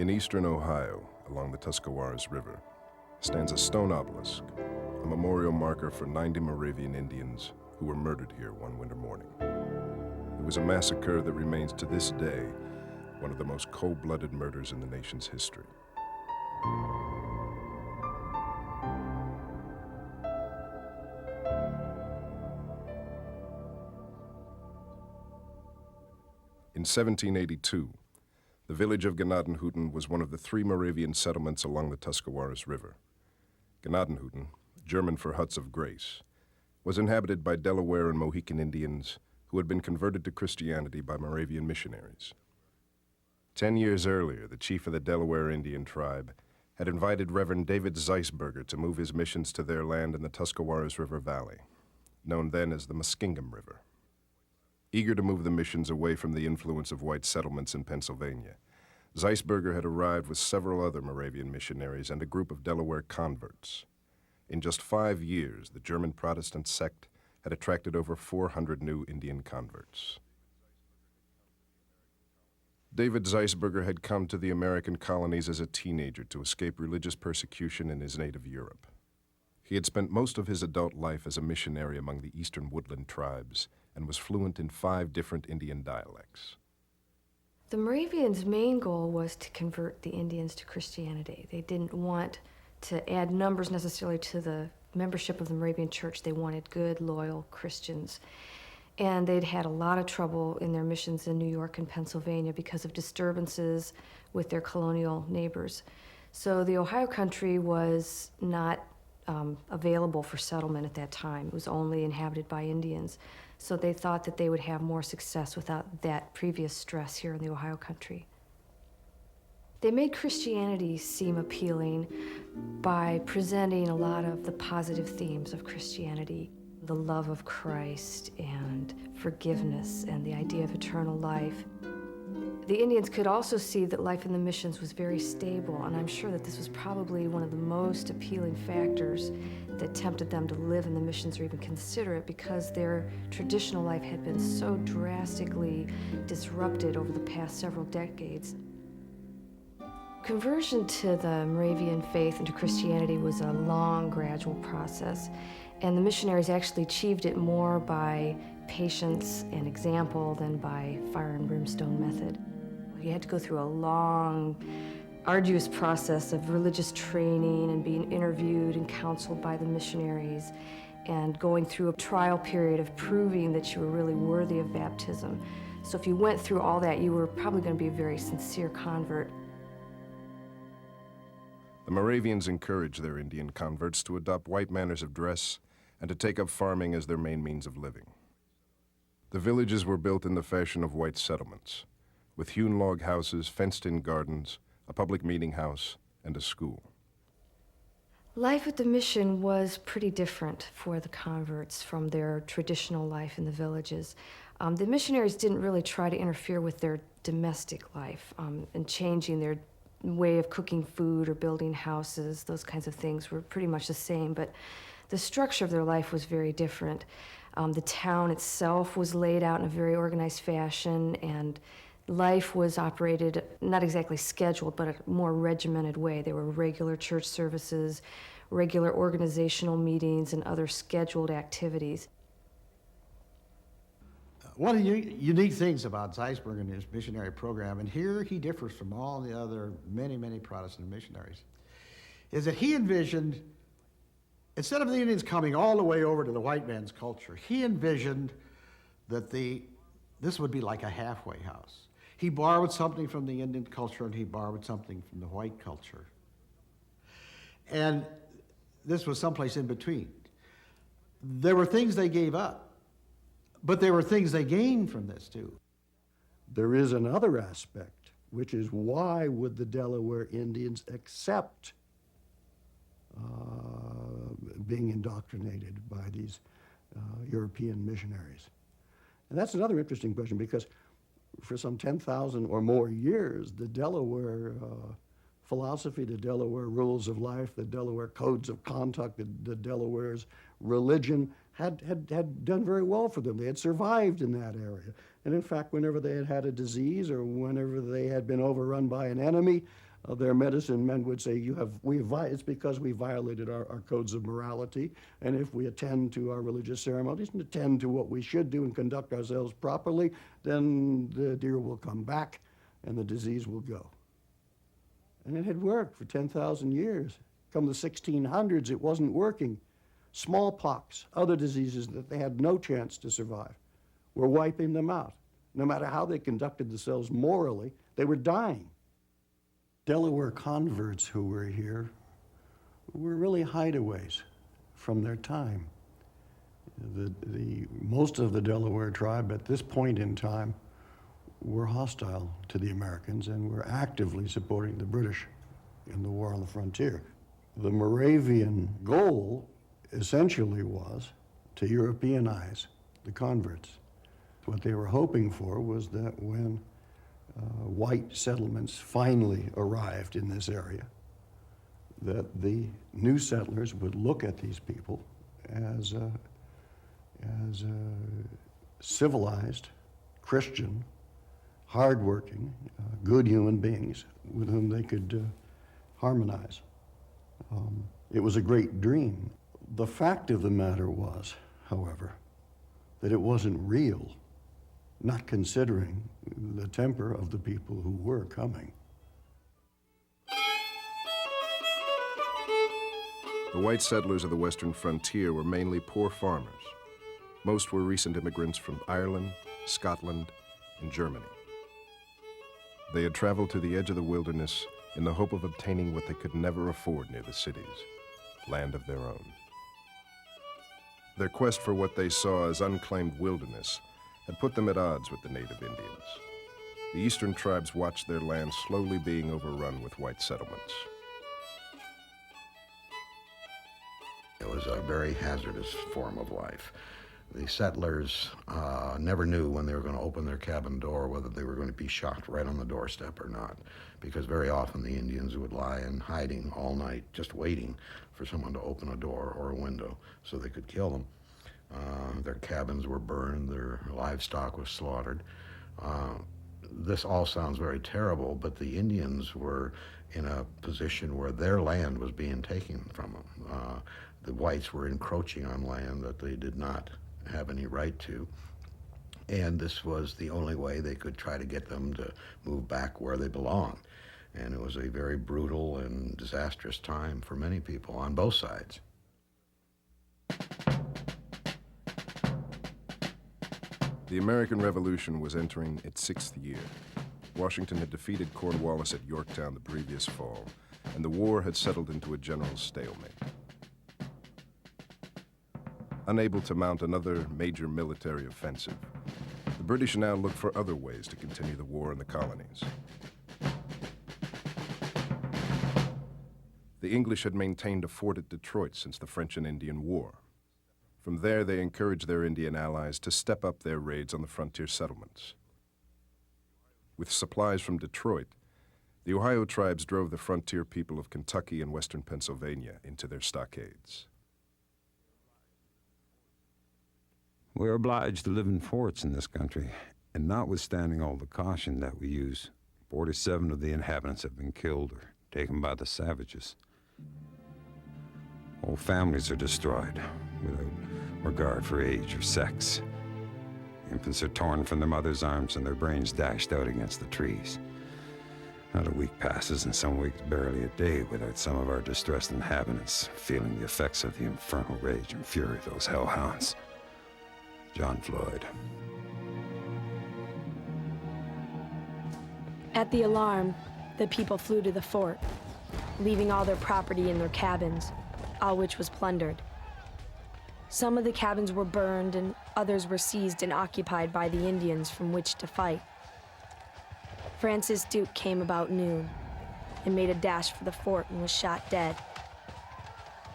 In eastern Ohio, along the Tuscarawas River, stands a stone obelisk, a memorial marker for 90 Moravian Indians who were murdered here one winter morning. It was a massacre that remains to this day one of the most cold-blooded murders in the nation's history. In 1782, the village of Gnadenhutten was one of the 3 Moravian settlements along the Tuscarawas River. Gnadenhutten, German for huts of grace, was inhabited by Delaware and Mohican Indians who had been converted to Christianity by Moravian missionaries. 10 years earlier, the chief of the Delaware Indian tribe had invited Reverend David Zeisberger to move his missions to their land in the Tuscarawas River Valley, known then as the Muskingum River. Eager to move the missions away from the influence of white settlements in Pennsylvania, Zeisberger had arrived with several other Moravian missionaries and a group of Delaware converts. In just 5 years, the German Protestant sect had attracted over 400 new Indian converts. David Zeisberger had come to the American colonies as a teenager to escape religious persecution in his native Europe. He had spent most of his adult life as a missionary among the eastern woodland tribes and was fluent in 5 different Indian dialects. The Moravians' main goal was to convert the Indians to Christianity. They didn't want to add numbers necessarily to the membership of the Moravian Church. They wanted good, loyal Christians. And they'd had a lot of trouble in their missions in New York and Pennsylvania because of disturbances with their colonial neighbors. So the Ohio country was not available for settlement at that time. It was only inhabited by Indians. So they thought that they would have more success without that previous stress here in the Ohio country. They made Christianity seem appealing by presenting a lot of the positive themes of Christianity, the love of Christ and forgiveness and the idea of eternal life. The Indians could also see that life in the missions was very stable, and I'm sure that this was probably one of the most appealing factors that tempted them to live in the missions or even consider it, because their traditional life had been so drastically disrupted over the past several decades. Conversion to the Moravian faith and to Christianity was a long, gradual process, and the missionaries actually achieved it more by patience and example than by fire and brimstone method. You had to go through a long, arduous process of religious training and being interviewed and counseled by the missionaries and going through a trial period of proving that you were really worthy of baptism. So if you went through all that, you were probably going to be a very sincere convert. The Moravians encouraged their Indian converts to adopt white manners of dress and to take up farming as their main means of living. The villages were built in the fashion of white settlements, with hewn log houses, fenced-in gardens, a public meeting house, and a school. Life at the mission was pretty different for the converts from their traditional life in the villages. The missionaries didn't really try to interfere with their domestic life and changing their way of cooking food or building houses. Those kinds of things were pretty much the same, but the structure of their life was very different. The town itself was laid out in a very organized fashion, and life was operated, not exactly scheduled, but a more regimented way. There were regular church services, regular organizational meetings, and other scheduled activities. One of the unique things about Zeisberger and his missionary program, and here he differs from all the other many, many Protestant missionaries, is that he envisioned, instead of the Indians coming all the way over to the white man's culture, he envisioned that this would be like a halfway house. He borrowed something from the Indian culture and he borrowed something from the white culture. And this was someplace in between. There were things they gave up, but there were things they gained from this too. There is another aspect, which is why would the Delaware Indians accept being indoctrinated by these European missionaries? And that's another interesting question, because for some 10,000 or more years, the Delaware philosophy, the Delaware rules of life, the Delaware codes of conduct, the Delaware's religion had done very well for them. They had survived in that area. And in fact, whenever they had had a disease or whenever they had been overrun by an enemy, Their medicine men would say, it's because we violated our codes of morality, and if we attend to our religious ceremonies and attend to what we should do and conduct ourselves properly, then the deer will come back and the disease will go. And it had worked for 10,000 years. Come the 1600s, it wasn't working. Smallpox, other diseases that they had no chance to survive, were wiping them out. No matter how they conducted themselves morally, they were dying. Delaware converts who were here were really hideaways from their time. Most of the Delaware tribe at this point in time were hostile to the Americans and were actively supporting the British in the war on the frontier. The Moravian goal essentially was to Europeanize the converts. What they were hoping for was that when white settlements finally arrived in this area, that the new settlers would look at these people as civilized, Christian, hardworking, good human beings with whom they could harmonize. It was a great dream. The fact of the matter was, however, that it wasn't real, not considering the temper of the people who were coming. The white settlers of the western frontier were mainly poor farmers. Most were recent immigrants from Ireland, Scotland, and Germany. They had traveled to the edge of the wilderness in the hope of obtaining what they could never afford near the cities, land of their own. Their quest for what they saw as unclaimed wilderness had put them at odds with the native Indians. The eastern tribes watched their land slowly being overrun with white settlements. It was a very hazardous form of life. The settlers never knew when they were going to open their cabin door whether they were going to be shot right on the doorstep or not, because very often the Indians would lie in hiding all night just waiting for someone to open a door or a window so they could kill them. Their cabins were burned, their livestock was slaughtered. This all sounds very terrible, but the Indians were in a position where their land was being taken from them. The whites were encroaching on land that they did not have any right to, and this was the only way they could try to get them to move back where they belonged. And it was a very brutal and disastrous time for many people on both sides. The American Revolution was entering its 6th year. Washington had defeated Cornwallis at Yorktown the previous fall, and the war had settled into a general stalemate. Unable to mount another major military offensive, the British now looked for other ways to continue the war in the colonies. The English had maintained a fort at Detroit since the French and Indian War. From there, they encouraged their Indian allies to step up their raids on the frontier settlements. With supplies from Detroit, the Ohio tribes drove the frontier people of Kentucky and western Pennsylvania into their stockades. We're obliged to live in forts in this country, and notwithstanding all the caution that we use, 47 of the inhabitants have been killed or taken by the savages. Whole families are destroyed without regard for age or sex. Infants are torn from their mother's arms and their brains dashed out against the trees. Not a week passes, and some weeks barely a day, without some of our distressed inhabitants feeling the effects of the infernal rage and fury of those hellhounds. John Floyd. At the alarm, the people flew to the fort, leaving all their property in their cabins, all which was plundered. Some of the cabins were burned and others were seized and occupied by the Indians from which to fight. Francis Duke came about noon and made a dash for the fort and was shot dead.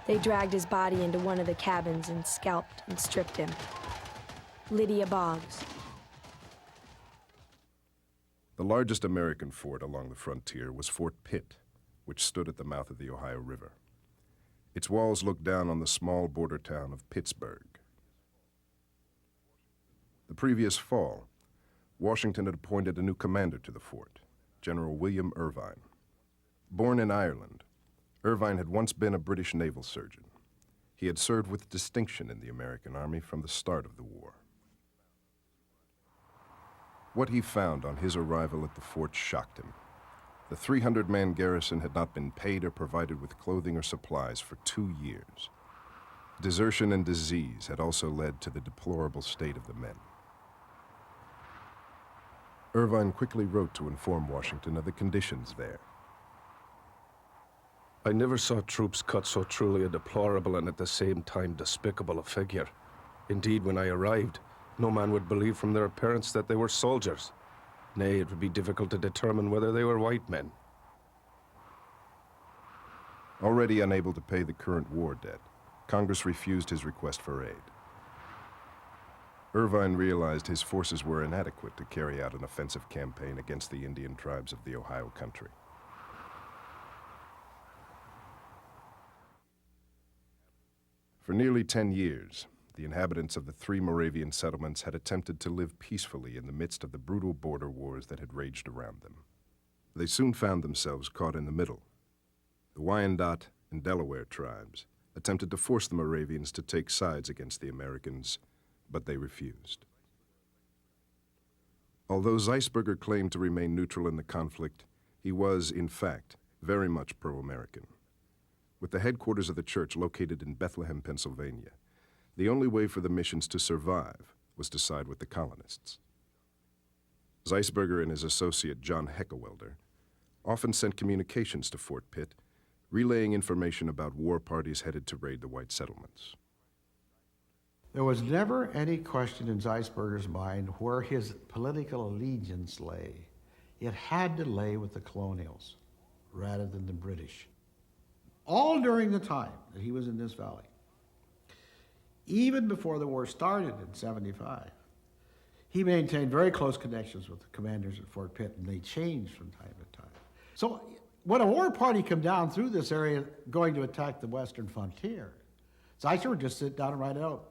They dragged his body into one of the cabins and scalped and stripped him. Lydia Boggs. The largest American fort along the frontier was Fort Pitt, which stood at the mouth of the Ohio River. Its walls looked down on the small border town of Pittsburgh. The previous fall, Washington had appointed a new commander to the fort, General William Irvine. Born in Ireland, Irvine had once been a British naval surgeon. He had served with distinction in the American Army from the start of the war. What he found on his arrival at the fort shocked him. The 300-man garrison had not been paid or provided with clothing or supplies for 2 years. Desertion and disease had also led to the deplorable state of the men. Irvine quickly wrote to inform Washington of the conditions there. I never saw troops cut so truly a deplorable and at the same time despicable a figure. Indeed, when I arrived, no man would believe from their appearance that they were soldiers. Nay, it would be difficult to determine whether they were white men. Already unable to pay the current war debt, Congress refused his request for aid. Irvine realized his forces were inadequate to carry out an offensive campaign against the Indian tribes of the Ohio country. For nearly 10 years, the inhabitants of the 3 Moravian settlements had attempted to live peacefully in the midst of the brutal border wars that had raged around them. They soon found themselves caught in the middle. The Wyandot and Delaware tribes attempted to force the Moravians to take sides against the Americans, but they refused. Although Zeisberger claimed to remain neutral in the conflict, he was, in fact, very much pro-American. With the headquarters of the church located in Bethlehem, Pennsylvania, the only way for the missions to survive was to side with the colonists. Zeisberger and his associate John Heckewelder often sent communications to Fort Pitt, relaying information about war parties headed to raid the white settlements. There was never any question in Zeisberger's mind where his political allegiance lay. It had to lay with the colonials rather than the British. All during the time that he was in this valley. Even before the war started in '75, he maintained very close connections with the commanders at Fort Pitt, and they changed from time to time. So when a war party come down through this area going to attack the western frontier, Zeisberger would just sit down and write it out,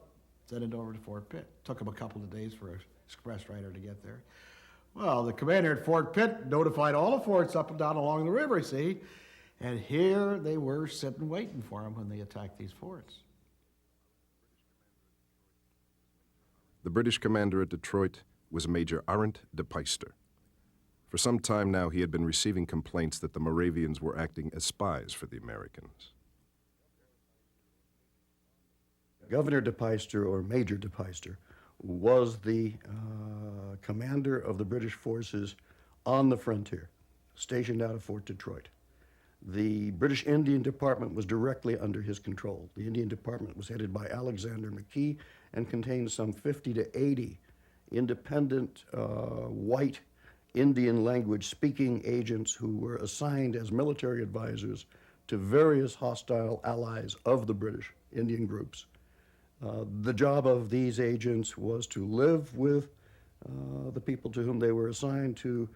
send it over to Fort Pitt. Took him a couple of days for an express writer to get there. Well, the commander at Fort Pitt notified all the forts up and down along the river, see? And here they were sitting waiting for him when they attacked these forts. The British commander at Detroit was Major Arent de Peyster. For some time now, he had been receiving complaints that the Moravians were acting as spies for the Americans. Governor de Peyster, or Major de Peyster, was the commander of the British forces on the frontier, stationed out of Fort Detroit. The British Indian Department was directly under his control. The Indian Department was headed by Alexander McKee and contained some 50 to 80 independent white Indian language speaking agents who were assigned as military advisors to various hostile allies of the British Indian groups. The job of these agents was to live with the people to whom they were assigned, to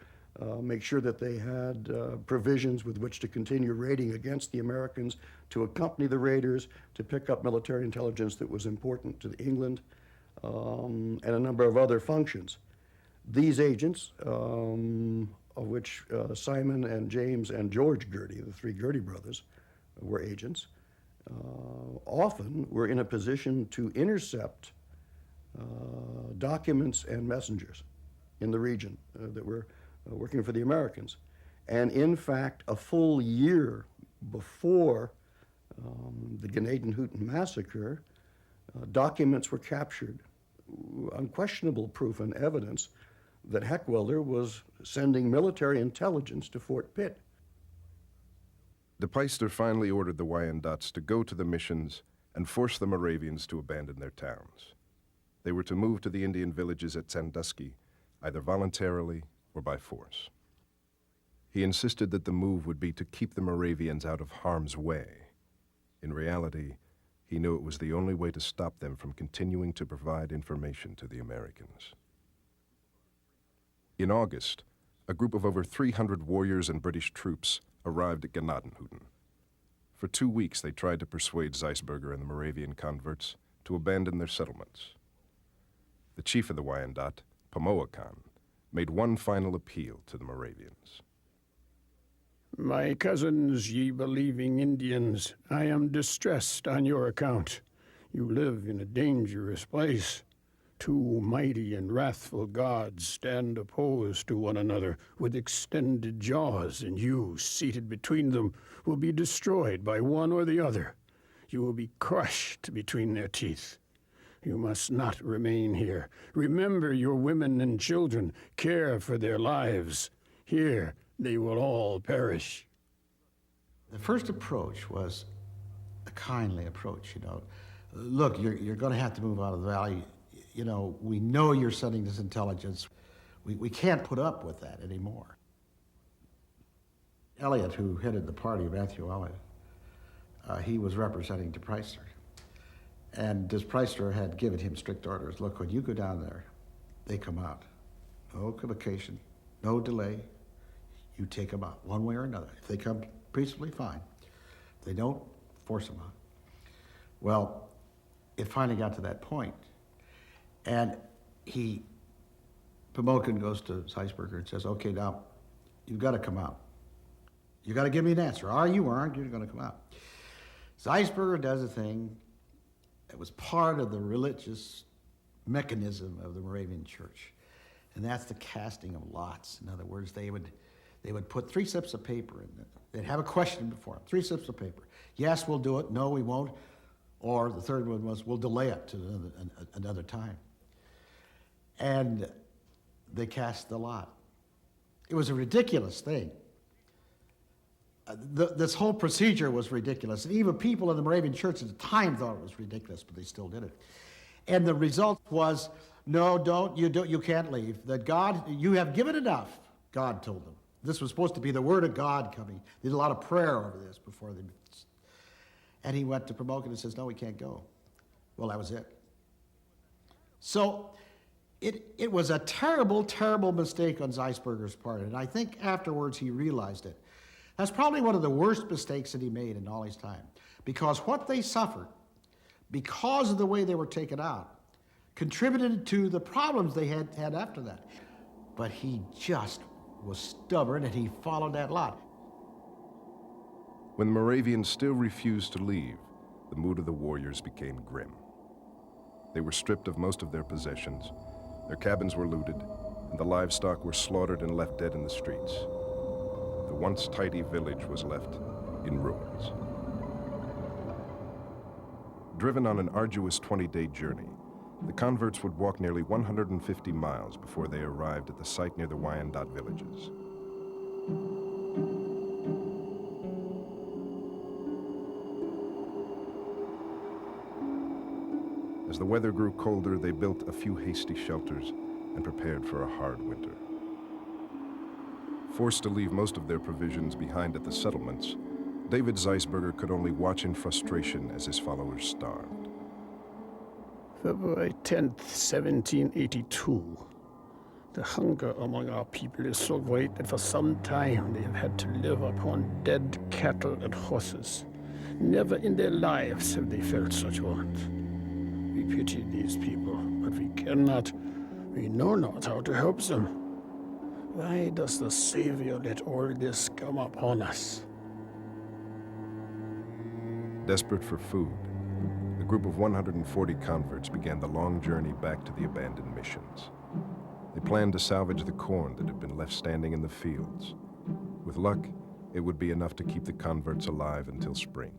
make sure that they had provisions with which to continue raiding against the Americans, to accompany the raiders, to pick up military intelligence that was important to England, and a number of other functions. These agents, of which Simon and James and George Girty, the 3 Girty brothers, were agents, often were in a position to intercept documents and messengers in the region that were working for the Americans. And in fact, a full year before the Gnadenhutten Massacre, documents were captured, unquestionable proof and evidence that Heckewelder was sending military intelligence to Fort Pitt. De Peyster finally ordered the Wyandots to go to the missions and force the Moravians to abandon their towns. They were to move to the Indian villages at Sandusky, either voluntarily or by force. He insisted that the move would be to keep the Moravians out of harm's way. In reality, he knew it was the only way to stop them from continuing to provide information to the Americans. In August, a group of over 300 warriors and British troops arrived at Gnadenhutten. For 2 weeks, they tried to persuade Zeisberger and the Moravian converts to abandon their settlements. The chief of the Wyandot, Pomoakan, made one final appeal to the Moravians. My cousins, ye believing Indians, I am distressed on your account. You live in a dangerous place. Two mighty and wrathful gods stand opposed to one another with extended jaws, and you, seated between them, will be destroyed by one or the other. You will be crushed between their teeth. You must not remain here. Remember your women and children. Care for their lives. Here, they will all perish. The first approach was a kindly approach, you know. Look, you're going to have to move out of the valley. You know, we know you're sending this intelligence. We can't put up with that anymore. Elliot, who headed the party, Matthew Elliot, he was representing DePreyster. And DePreyster had given him strict orders. Look, when you go down there, they come out. No equivocation, no delay. You take them out, one way or another. If they come peacefully, fine. If they don't, force them out. Well, it finally got to that point. And Pimokin goes to Zeisberger and says, okay, now, you've got to come out. You got to give me an answer. Are you or aren't you going to come out? Zeisberger does a thing that was part of the religious mechanism of the Moravian Church. And that's the casting of lots. In other words, they would put 3 slips of paper in it. They'd have a question before them, 3 slips of paper. Yes, we'll do it. No, we won't. Or the third one was, we'll delay it to another time. And they cast the lot. It was a ridiculous thing. This whole procedure was ridiculous. And even people in the Moravian Church at the time thought it was ridiculous, but they still did it. And the result was, no, you can't leave. That God, you have given enough, God told them. This was supposed to be the word of God coming. They did a lot of prayer over this before they... And he went to Pimokin and says, no, we can't go. Well, that was it. So it was a terrible, terrible mistake on Zeisberger's part. And I think afterwards he realized it. That's probably one of the worst mistakes that he made in all his time. Because what they suffered, because of the way they were taken out, contributed to the problems they had after that. But he just was stubborn and he followed that lot. When the Moravians still refused to leave, the mood of the warriors became grim. They were stripped of most of their possessions, their cabins were looted, and the livestock were slaughtered and left dead in the streets. The once tidy village was left in ruins. Driven on an arduous 20-day journey, the converts would walk nearly 150 miles before they arrived at the site near the Wyandotte villages. As the weather grew colder, they built a few hasty shelters and prepared for a hard winter. Forced to leave most of their provisions behind at the settlements, David Zeisberger could only watch in frustration as his followers starved. February 10th, 1782. The hunger among our people is so great that for some time they have had to live upon dead cattle and horses. Never in their lives have they felt such want. We pity these people, but we know not how to help them. Why does the Savior let all this come upon us? Desperate for food, the group of 140 converts began the long journey back to the abandoned missions. They planned to salvage the corn that had been left standing in the fields. With luck, it would be enough to keep the converts alive until spring.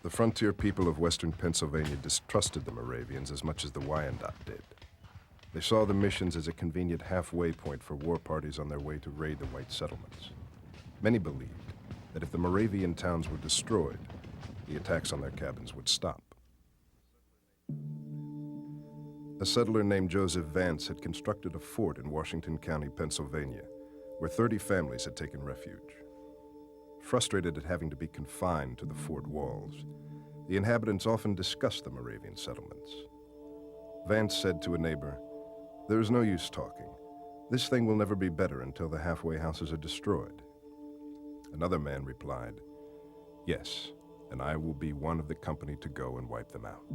The frontier people of western Pennsylvania distrusted the Moravians as much as the Wyandotte did. They saw the missions as a convenient halfway point for war parties on their way to raid the white settlements. Many believed that if the Moravian towns were destroyed, the attacks on their cabins would stop. A settler named Joseph Vance had constructed a fort in Washington County, Pennsylvania, where 30 families had taken refuge. Frustrated at having to be confined to the fort walls, the inhabitants often discussed the Moravian settlements. Vance said to a neighbor, "There is no use talking. This thing will never be better until the halfway houses are destroyed." Another man replied, "Yes, and I will be one of the company to go and wipe them out."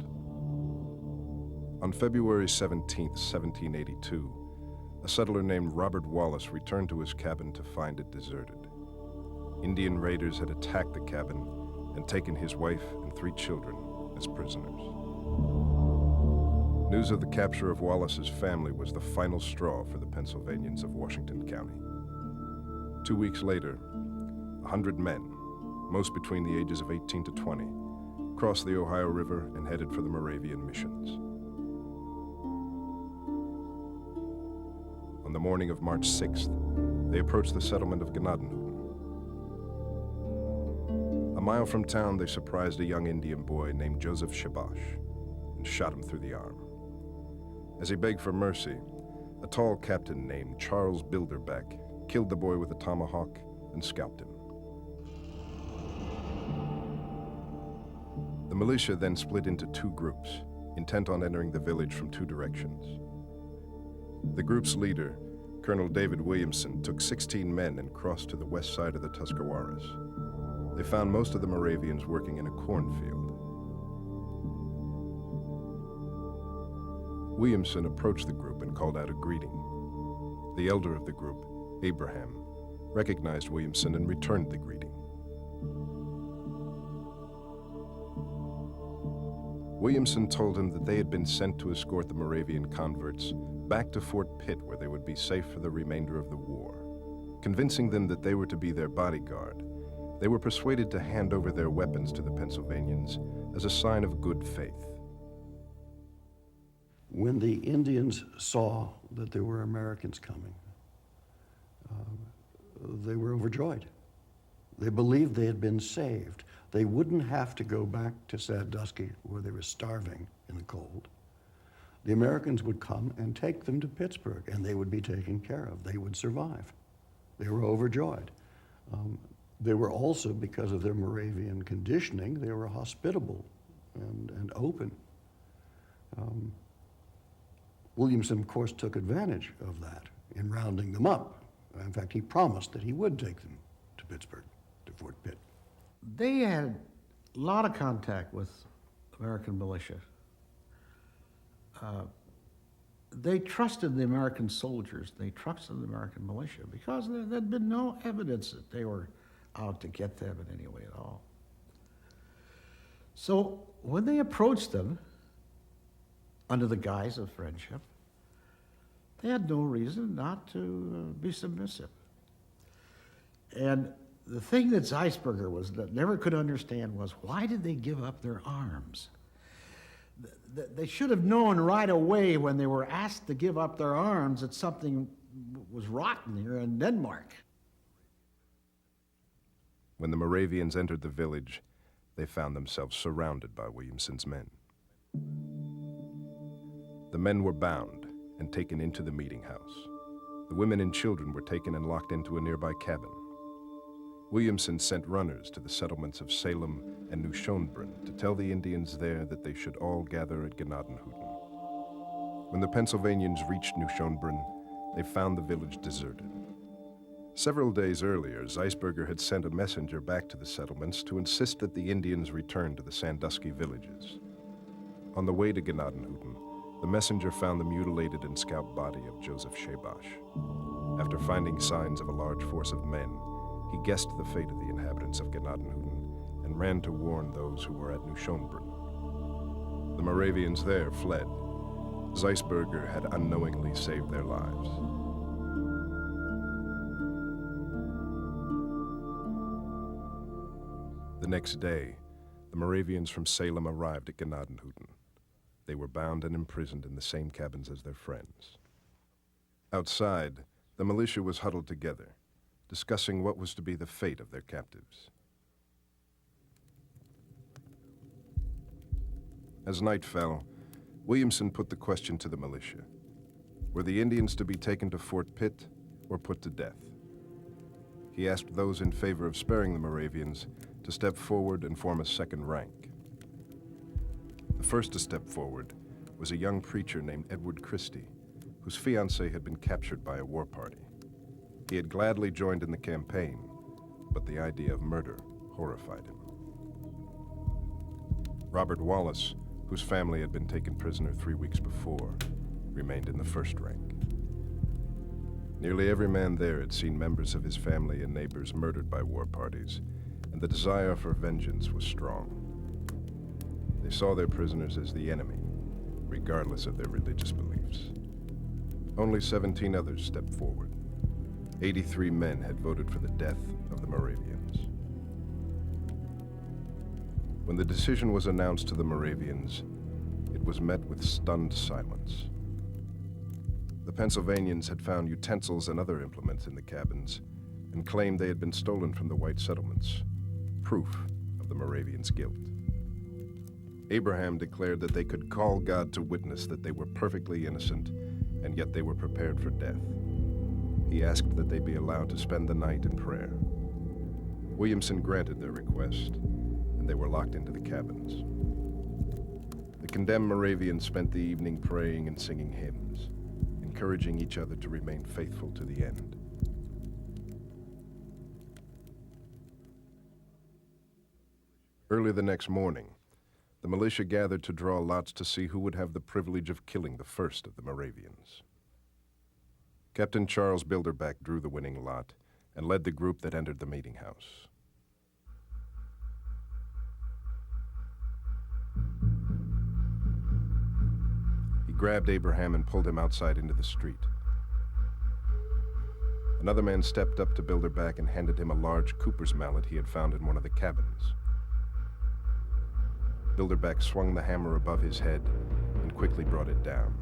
On February 17, 1782, a settler named Robert Wallace returned to his cabin to find it deserted. Indian raiders had attacked the cabin and taken his wife and 3 children as prisoners. News of the capture of Wallace's family was the final straw for the Pennsylvanians of Washington County. 2 weeks later, 100 men, most between the ages of 18 to 20, crossed the Ohio River and headed for the Moravian missions. On the morning of March 6th, they approached the settlement of Gnadenhutten. A mile from town, they surprised a young Indian boy named Joseph Shabash and shot him through the arm. As he begged for mercy, a tall captain named Charles Bilderbeck killed the boy with a tomahawk and scalped him. The militia then split into 2 groups, intent on entering the village from 2 directions. The group's leader, Colonel David Williamson, took 16 men and crossed to the west side of the Tuscawaras. They found most of the Moravians working in a cornfield. Williamson approached the group and called out a greeting. The elder of the group, Abraham, recognized Williamson and returned the greeting. Williamson told him that they had been sent to escort the Moravian converts back to Fort Pitt, where they would be safe for the remainder of the war. Convincing them that they were to be their bodyguard, they were persuaded to hand over their weapons to the Pennsylvanians as a sign of good faith. When the Indians saw that there were Americans coming, they were overjoyed. They believed they had been saved. They wouldn't have to go back to Sandusky, where they were starving in the cold. The Americans would come and take them to Pittsburgh, and they would be taken care of. They would survive. They were overjoyed. They were also, because of their Moravian conditioning, they were hospitable and open. Williamson, of course, took advantage of that in rounding them up. In fact, he promised that he would take them to Pittsburgh, to Fort Pitt. They had a lot of contact with American militia. They trusted the American soldiers. They trusted the American militia because there had been no evidence that they were out to get them in any way at all. So when they approached them under the guise of friendship, they had no reason not to be submissive. And the thing that Zeisberger never could understand was, why did they give up their arms? They should have known right away when they were asked to give up their arms that something was rotten here in Denmark. When the Moravians entered the village, they found themselves surrounded by Williamson's men. The men were bound and taken into the meeting house. The women and children were taken and locked into a nearby cabin. Williamson sent runners to the settlements of Salem and New Schonbrunn to tell the Indians there that they should all gather at Gnadenhutten. When the Pennsylvanians reached New Schonbrunn, they found the village deserted. Several days earlier, Zeisberger had sent a messenger back to the settlements to insist that the Indians return to the Sandusky villages. On the way to Gnadenhutten, the messenger found the mutilated and scalped body of Joseph Shabash. After finding signs of a large force of men, he guessed the fate of the inhabitants of Gnadenhutten and ran to warn those who were at New Schonbrunn. The Moravians there fled. Zeisberger had unknowingly saved their lives. The next day, the Moravians from Salem arrived at Gnadenhutten. They were bound and imprisoned in the same cabins as their friends. Outside, the militia was huddled together, discussing what was to be the fate of their captives. As night fell, Williamson put the question to the militia. Were the Indians to be taken to Fort Pitt or put to death? He asked those in favor of sparing the Moravians to step forward and form a second rank. The first to step forward was a young preacher named Edward Christie, whose fiancée had been captured by a war party. He had gladly joined in the campaign, but the idea of murder horrified him. Robert Wallace, whose family had been taken prisoner 3 weeks before, remained in the first rank. Nearly every man there had seen members of his family and neighbors murdered by war parties, and the desire for vengeance was strong. They saw their prisoners as the enemy, regardless of their religious beliefs. Only 17 others stepped forward. 83 men had voted for the death of the Moravians. When the decision was announced to the Moravians, it was met with stunned silence. The Pennsylvanians had found utensils and other implements in the cabins and claimed they had been stolen from the white settlements, proof of the Moravians' guilt. Abraham declared that they could call God to witness that they were perfectly innocent, and yet they were prepared for death. He asked that they be allowed to spend the night in prayer. Williamson granted their request, and they were locked into the cabins. The condemned Moravians spent the evening praying and singing hymns, encouraging each other to remain faithful to the end. Early the next morning, the militia gathered to draw lots to see who would have the privilege of killing the first of the Moravians. Captain Charles Bilderback drew the winning lot and led the group that entered the meeting house. He grabbed Abraham and pulled him outside into the street. Another man stepped up to Bilderback and handed him a large cooper's mallet he had found in one of the cabins. Bilderback swung the hammer above his head and quickly brought it down,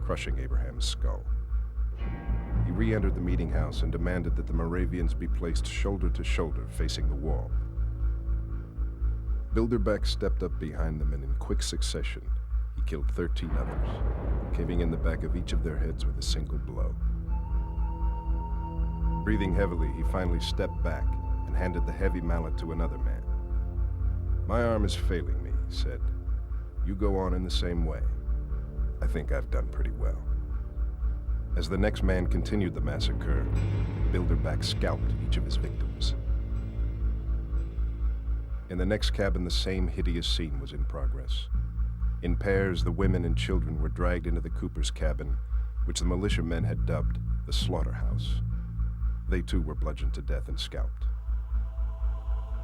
crushing Abraham's skull. He re-entered the meeting house and demanded that the Moravians be placed shoulder to shoulder facing the wall. Bilderback stepped up behind them, and in quick succession, he killed 13 others, caving in the back of each of their heads with a single blow. Breathing heavily, he finally stepped back and handed the heavy mallet to another man. "My arm is failing me," he said. "You go on in the same way. I think I've done pretty well." As the next man continued the massacre, Bilderback scalped each of his victims. In the next cabin, the same hideous scene was in progress. In pairs, the women and children were dragged into the cooper's cabin, which the militiamen had dubbed the slaughterhouse. They too were bludgeoned to death and scalped.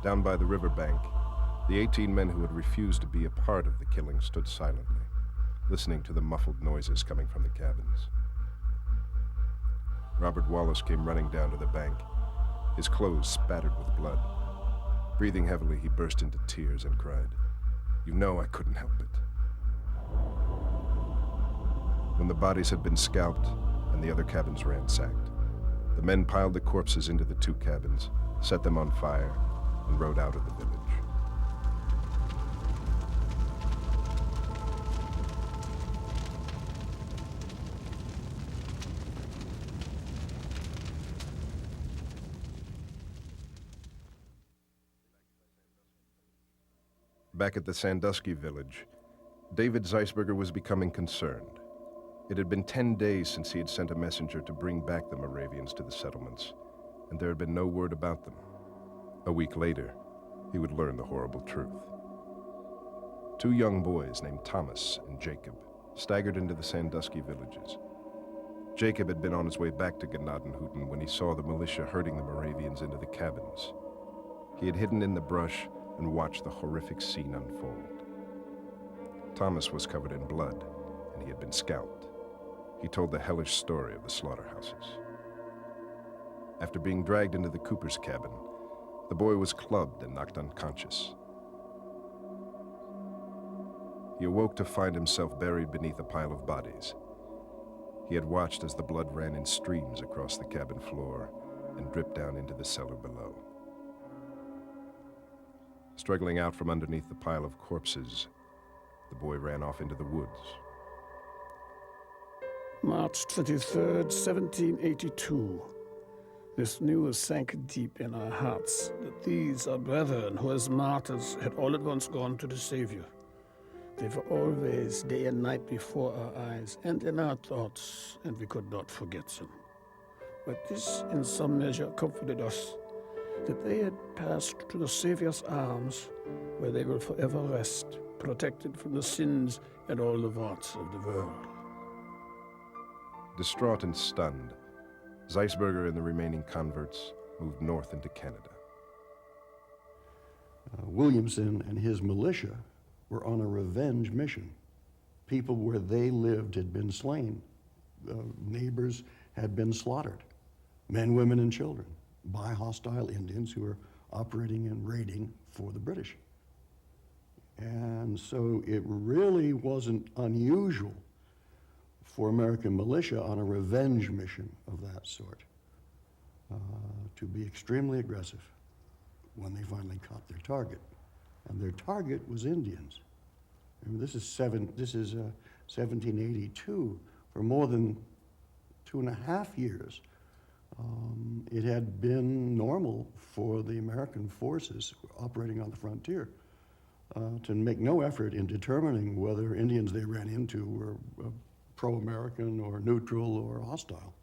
Down by the riverbank, the 18 men who had refused to be a part of the killing stood silently, listening to the muffled noises coming from the cabins. Robert Wallace came running down to the bank, his clothes spattered with blood. Breathing heavily, he burst into tears and cried, "You know I couldn't help it." When the bodies had been scalped and the other cabins ransacked, the men piled the corpses into the 2 cabins, set them on fire, and rode out of the village. Back at the Sandusky village, David Zeisberger was becoming concerned. It had been 10 days since he had sent a messenger to bring back the Moravians to the settlements, and there had been no word about them. A week later, he would learn the horrible truth. 2 young boys named Thomas and Jacob staggered into the Sandusky villages. Jacob had been on his way back to Gnadenhutten when he saw the militia herding the Moravians into the cabins. He had hidden in the brush and watched the horrific scene unfold. Thomas was covered in blood, and he had been scalped. He told the hellish story of the slaughterhouses. After being dragged into the cooper's cabin, the boy was clubbed and knocked unconscious. He awoke to find himself buried beneath a pile of bodies. He had watched as the blood ran in streams across the cabin floor and dripped down into the cellar below. Struggling out from underneath the pile of corpses, the boy ran off into the woods. March 23rd, 1782. This news sank deep in our hearts, that these, our brethren, who as martyrs had all at once gone to the Savior. They were always day and night before our eyes and in our thoughts, and we could not forget them. But this, in some measure, comforted us, that they had passed to the Savior's arms, where they will forever rest, protected from the sins and all the wants of the world. Distraught and stunned, Zeisberger and the remaining converts moved north into Canada. Williamson and his militia were on a revenge mission. People where they lived had been slain. Neighbors had been slaughtered, men, women, and children, by hostile Indians who were operating and raiding for the British. And so it really wasn't unusual for American militia on a revenge mission of that sort to be extremely aggressive when they finally caught their target. And their target was Indians. I mean, this is 1782. For more than 2.5 years, it had been normal for the American forces operating on the frontier to make no effort in determining whether Indians they ran into were pro-American or neutral or hostile.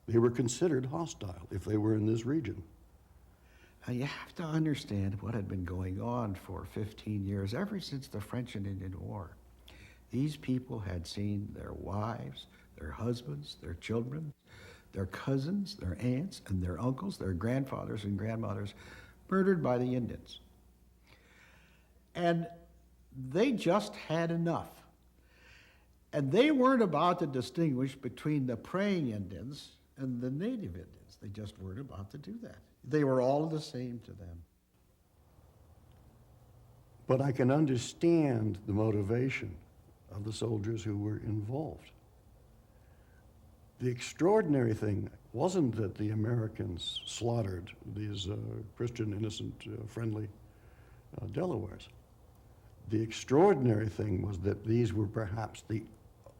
They were considered hostile if they were in this region. You have to understand what had been going on for 15 years, ever since the French and Indian War. These people had seen their wives, their husbands, their children, their cousins, their aunts, and their uncles, their grandfathers and grandmothers murdered by the Indians. And they just had enough. And they weren't about to distinguish between the praying Indians and the native Indians. They just weren't about to do that. They were all the same to them. But I can understand the motivation of the soldiers who were involved. The extraordinary thing wasn't that the Americans slaughtered these Christian, innocent, friendly Delawares. The extraordinary thing was that these were perhaps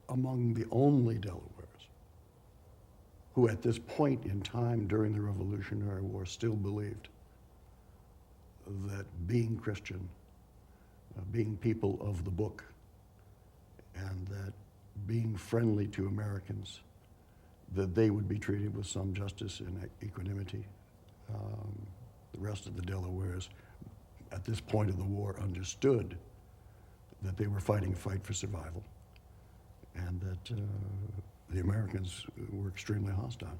among the only Delawares who at this point in time during the Revolutionary War still believed that being Christian, being people of the book, and that being friendly to Americans, that they would be treated with some justice and equanimity. The rest of the Delawares at this point of the war understood that they were fighting a fight for survival and that the Americans were extremely hostile.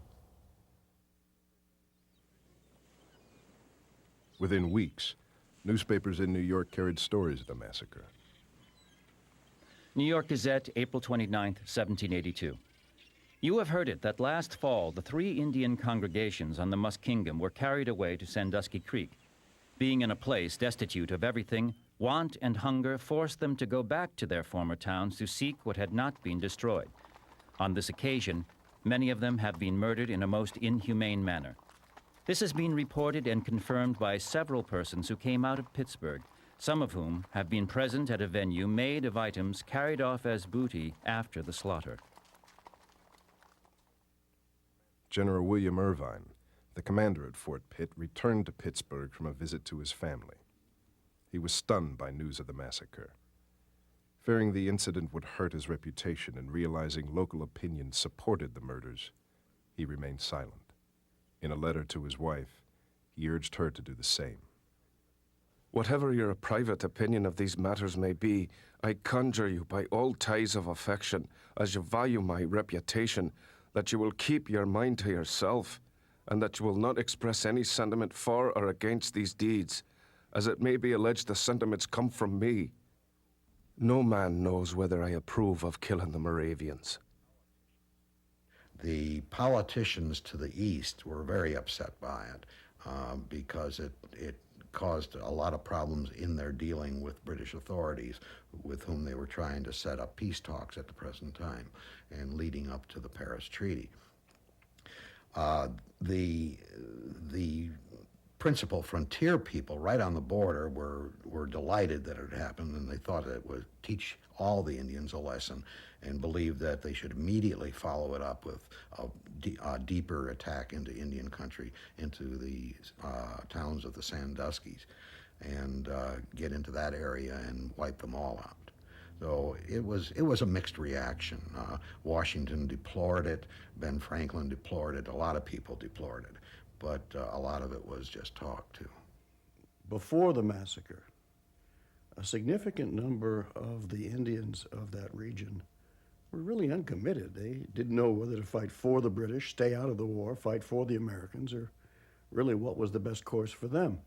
Within weeks, newspapers in New York carried stories of the massacre. New York Gazette, April 29, 1782. You have heard it that last fall the 3 Indian congregations on the Muskingum were carried away to Sandusky Creek. Being in a place destitute of everything, want and hunger forced them to go back to their former towns to seek what had not been destroyed. On this occasion, many of them have been murdered in a most inhumane manner. This has been reported and confirmed by several persons who came out of Pittsburgh, some of whom have been present at a venue made of items carried off as booty after the slaughter. General William Irvine, the commander at Fort Pitt, returned to Pittsburgh from a visit to his family. He was stunned by news of the massacre. Fearing the incident would hurt his reputation and realizing local opinion supported the murders, he remained silent. In a letter to his wife, he urged her to do the same. Whatever your private opinion of these matters may be, I conjure you by all ties of affection, as you value my reputation, that you will keep your mind to yourself, and that you will not express any sentiment for or against these deeds, as it may be alleged the sentiments come from me. No man knows whether I approve of killing the Moravians. The politicians to the east were very upset by it because it caused a lot of problems in their dealing with British authorities with whom they were trying to set up peace talks at the present time and leading up to the Paris Treaty. The principal frontier people right on the border were delighted that it had happened, and they thought it would teach all the Indians a lesson and believed that they should immediately follow it up with a deeper attack into Indian country, into the towns of the Sandusky's, and get into that area and wipe them all out. So it was a mixed reaction. Washington deplored it, Ben Franklin deplored it, a lot of people deplored it, but a lot of it was just talk too. Before the massacre, a significant number of the Indians of that region were really uncommitted. They didn't know whether to fight for the British, stay out of the war, fight for the Americans, or really what was the best course for them.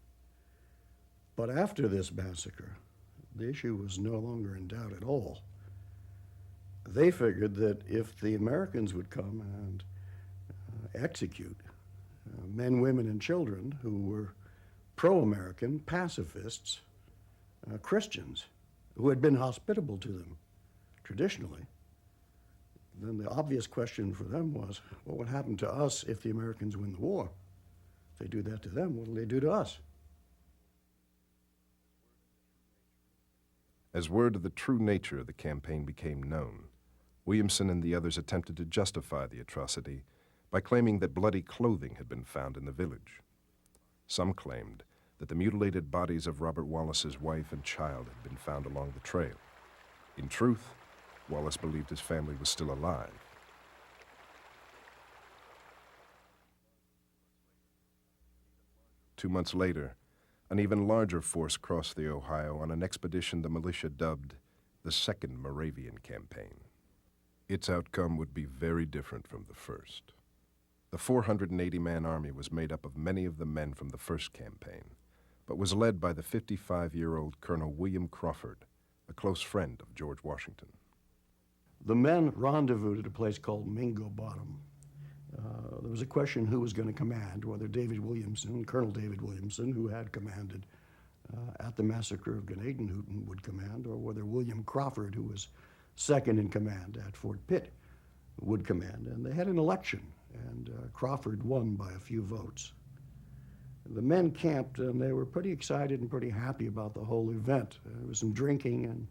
But after this massacre, the issue was no longer in doubt at all. They figured that if the Americans would come and execute men, women, and children who were pro-American, pacifists, Christians, who had been hospitable to them traditionally, then the obvious question for them was, what would happen to us if the Americans win the war? If they do that to them, what will they do to us? As word of the true nature of the campaign became known, Williamson and the others attempted to justify the atrocity by claiming that bloody clothing had been found in the village. Some claimed that the mutilated bodies of Robert Wallace's wife and child had been found along the trail. In truth, Wallace believed his family was still alive. Two months later, an even larger force crossed the Ohio on an expedition the militia dubbed the Second Moravian Campaign. Its outcome would be very different from the first. The 480-man army was made up of many of the men from the first campaign, but was led by the 55-year-old Colonel William Crawford, a close friend of George Washington. The men rendezvoused at a place called Mingo Bottom. There was a question who was going to command, whether David Williamson, Colonel David Williamson, who had commanded at the massacre of Gnadenhutten, would command, or whether William Crawford, who was second in command at Fort Pitt, would command. And they had an election, and Crawford won by a few votes. The men camped, and they were pretty excited and pretty happy about the whole event. There was some drinking and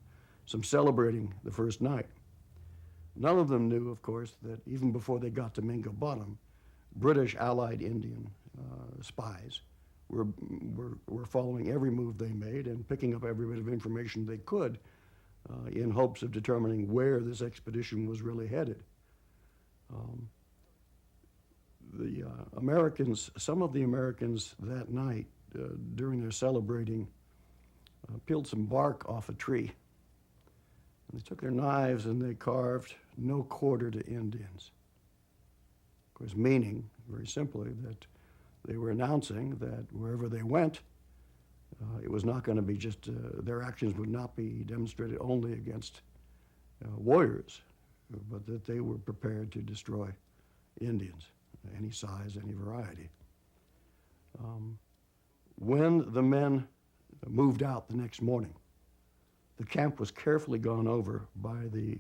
some celebrating the first night. None of them knew, of course, that even before they got to Mingo Bottom, British allied Indian spies were following every move they made and picking up every bit of information they could in hopes of determining where this expedition was really headed. The Americans, some of the Americans that night, during their celebrating, peeled some bark off a tree. And they took their knives and they carved "No quarter to Indians." Of course, meaning, very simply, that they were announcing that wherever they went, it was not going to be just, their actions would not be demonstrated only against warriors, but that they were prepared to destroy Indians, any size, any variety. When the men moved out the next morning, the camp was carefully gone over by the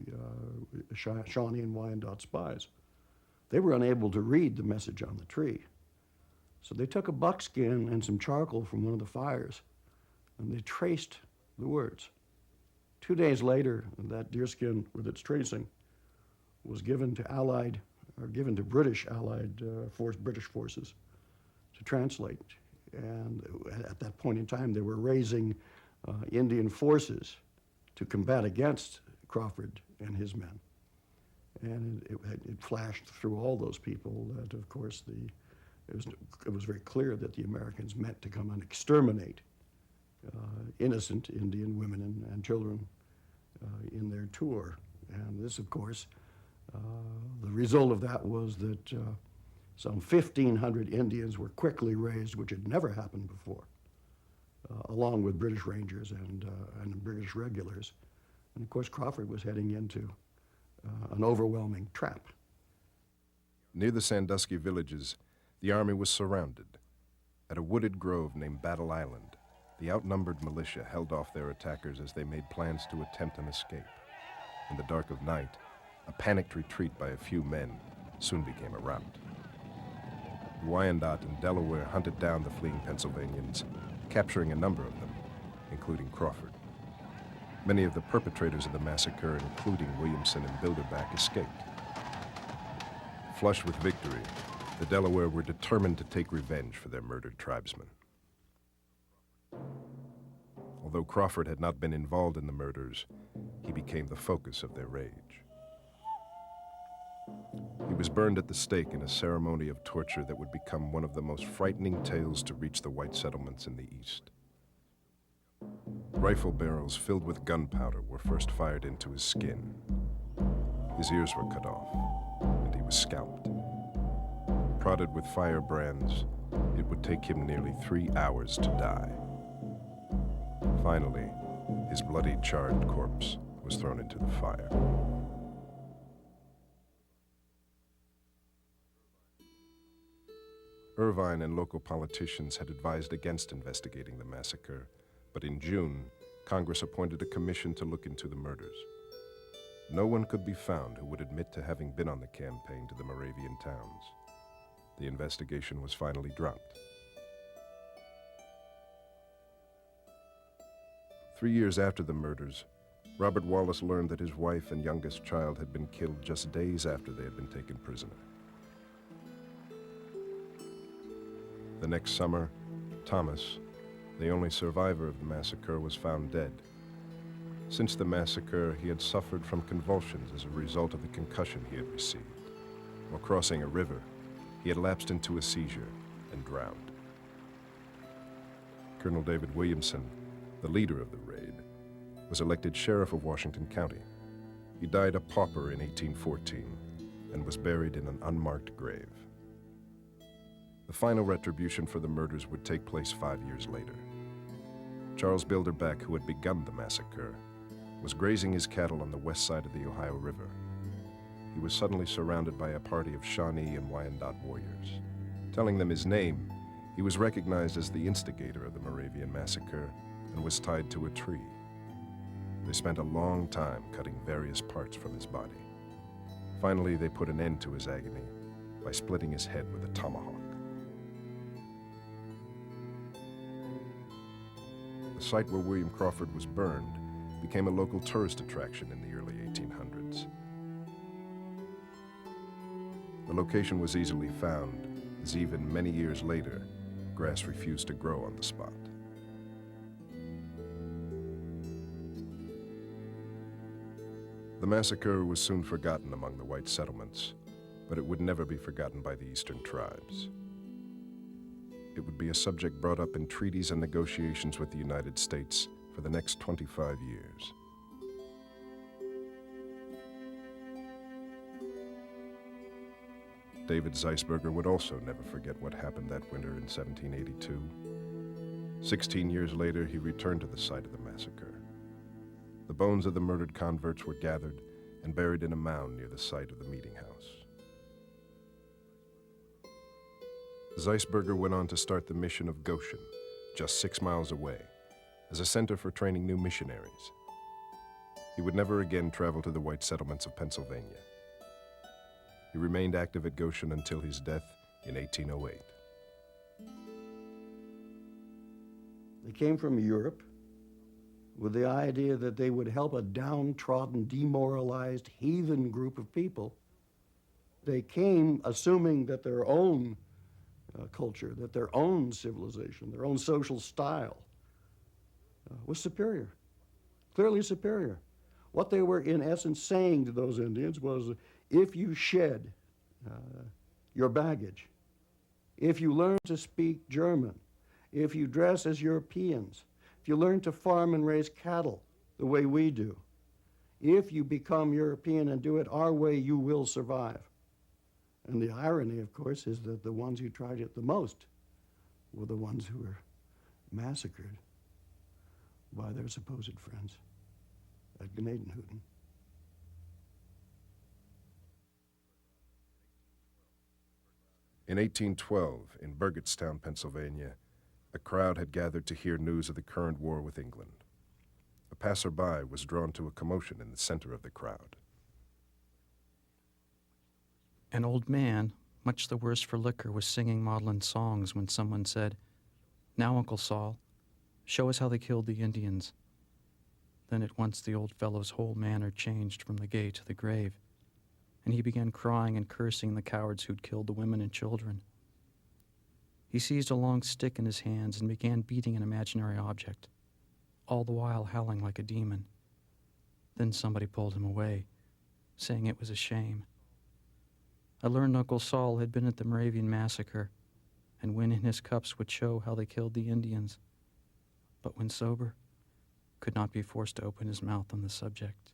Shawnee and Wyandotte spies. They were unable to read the message on the tree. So they took a buckskin and some charcoal from one of the fires, and they traced the words. 2 days later, that deerskin with its tracing was given to British British forces to translate. And at that point in time, they were raising Indian forces to combat against Crawford and his men. And it flashed through all those people that, of course, it was very clear that the Americans meant to come and exterminate innocent Indian women and children in their tour. And this, of course, the result of that was that some 1,500 Indians were quickly raised, which had never happened before, along with British Rangers and British regulars. And of course, Crawford was heading into an overwhelming trap. Near the Sandusky villages, the army was surrounded. At a wooded grove named Battle Island, the outnumbered militia held off their attackers as they made plans to attempt an escape. In the dark of night, a panicked retreat by a few men soon became a rout. Wyandotte and Delaware hunted down the fleeing Pennsylvanians, capturing a number of them, including Crawford. Many of the perpetrators of the massacre, including Williamson and Bilderback, escaped. Flushed with victory, the Delaware were determined to take revenge for their murdered tribesmen. Although Crawford had not been involved in the murders, he became the focus of their rage. He was burned at the stake in a ceremony of torture that would become one of the most frightening tales to reach the white settlements in the East. Rifle barrels filled with gunpowder were first fired into his skin. His ears were cut off, and he was scalped. Prodded with firebrands, it would take him nearly 3 hours to die. Finally, his bloody, charred corpse was thrown into the fire. Irvine and local politicians had advised against investigating the massacre, but in June, Congress appointed a commission to look into the murders. No one could be found who would admit to having been on the campaign to the Moravian towns. The investigation was finally dropped. 3 years after the murders, Robert Wallace learned that his wife and youngest child had been killed just days after they had been taken prisoner. The next summer, Thomas, the only survivor of the massacre, was found dead. Since the massacre, he had suffered from convulsions as a result of the concussion he had received. While crossing a river, he had lapsed into a seizure and drowned. Colonel David Williamson, the leader of the raid, was elected sheriff of Washington County. He died a pauper in 1814 and was buried in an unmarked grave. The final retribution for the murders would take place 5 years later. Charles Bilderbeck, who had begun the massacre, was grazing his cattle on the west side of the Ohio River. He was suddenly surrounded by a party of Shawnee and Wyandot warriors. Telling them his name, he was recognized as the instigator of the Moravian Massacre and was tied to a tree. They spent a long time cutting various parts from his body. Finally, they put an end to his agony by splitting his head with a tomahawk. The site where William Crawford was burned became a local tourist attraction in the early 1800s. The location was easily found, as even many years later, grass refused to grow on the spot. The massacre was soon forgotten among the white settlements, but it would never be forgotten by the eastern tribes. It would be a subject brought up in treaties and negotiations with the United States for the next 25 years. David Zeisberger would also never forget what happened that winter in 1782. 16 years later, he returned to the site of the massacre. The bones of the murdered converts were gathered and buried in a mound near the site of the meeting house. Zeisberger went on to start the mission of Goshen, just 6 miles away, as a center for training new missionaries. He would never again travel to the white settlements of Pennsylvania. He remained active at Goshen until his death in 1808. They came from Europe with the idea that they would help a downtrodden, demoralized, heathen group of people. They came assuming that their own culture, that their own civilization, their own social style was superior, clearly superior. What they were in essence saying to those Indians was, if you shed your baggage, if you learn to speak German, if you dress as Europeans, if you learn to farm and raise cattle the way we do, if you become European and do it our way, you will survive. And the irony, of course, is that the ones who tried it the most were the ones who were massacred by their supposed friends at Gnadenhutten. In 1812, in Burgettstown, Pennsylvania, a crowd had gathered to hear news of the current war with England. A passerby was drawn to a commotion in the center of the crowd. An old man, much the worse for liquor, was singing maudlin songs when someone said, "Now, Uncle Saul, show us how they killed the Indians." Then at once the old fellow's whole manner changed from the gay to the grave, and he began crying and cursing the cowards who'd killed the women and children. He seized a long stick in his hands and began beating an imaginary object, all the while howling like a demon. Then somebody pulled him away, saying it was a shame. I learned Uncle Saul had been at the Moravian Massacre, and when in his cups would show how they killed the Indians, but when sober, could not be forced to open his mouth on the subject.